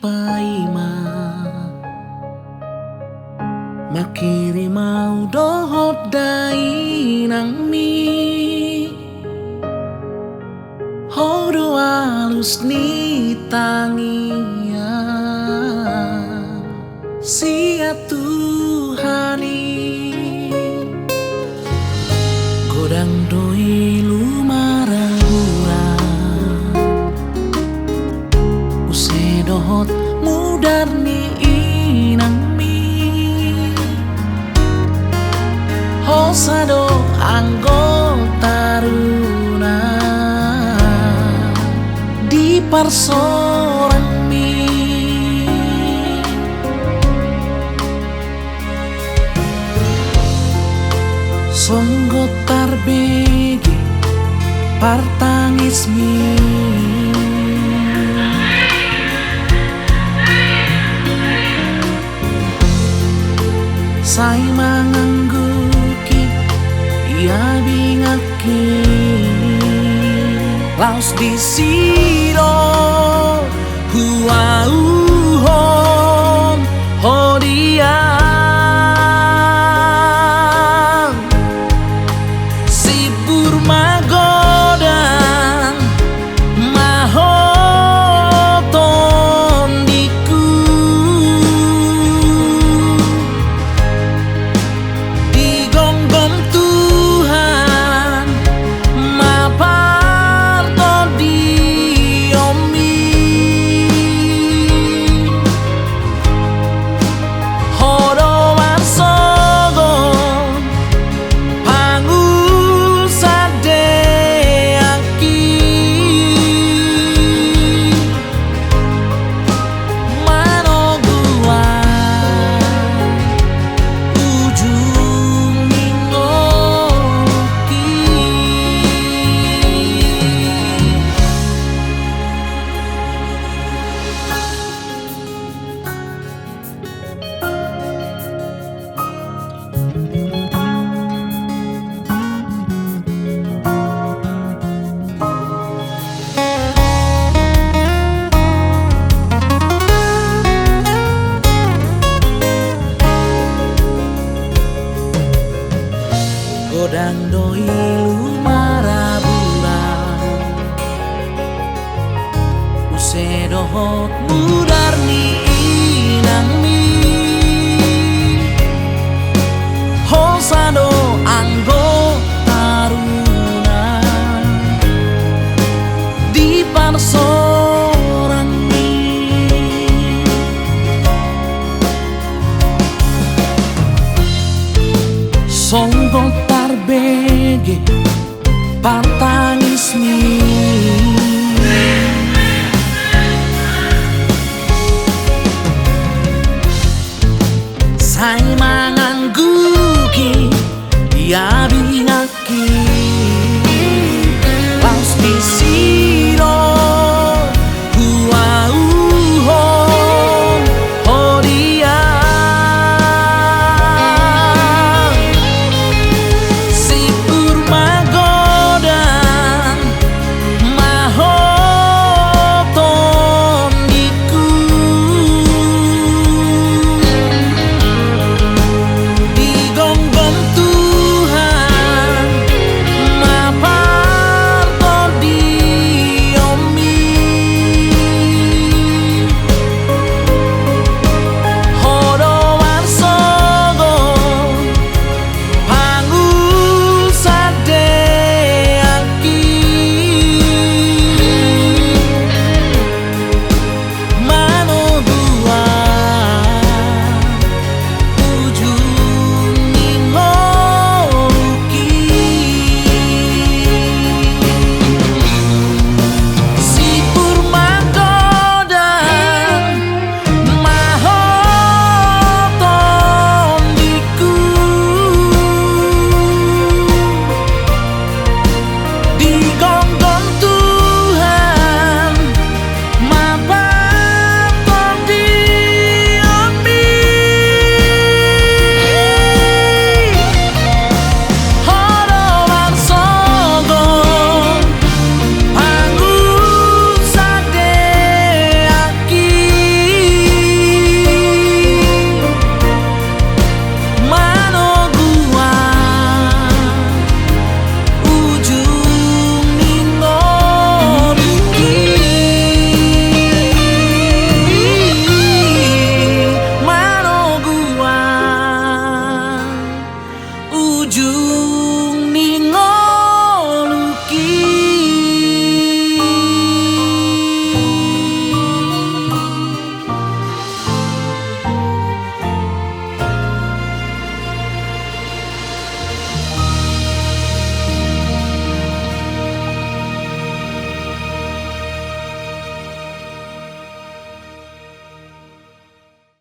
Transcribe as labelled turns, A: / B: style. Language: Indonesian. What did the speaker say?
A: paima makiri mau dohot dai nang mi hodo alus ni tangia sia Tuhani godang doi lumarahura use dohot mudar ni inang mi hosado anggota runa di parsorang mi songgo tarbege partangis mi sai mangangguki ia bingaki laos di siro hua uhom hodia sibur magodang mahoton diku digonggong Tuhan maparto diomi hodo warsogon pangu sadeaki manogua ujung ningoki godang doi lumarabura use dohot mudar ni inang mi hosado anggota runa di parsorang mi songgo tarbege partangis mi sai mangangguki ia bingaki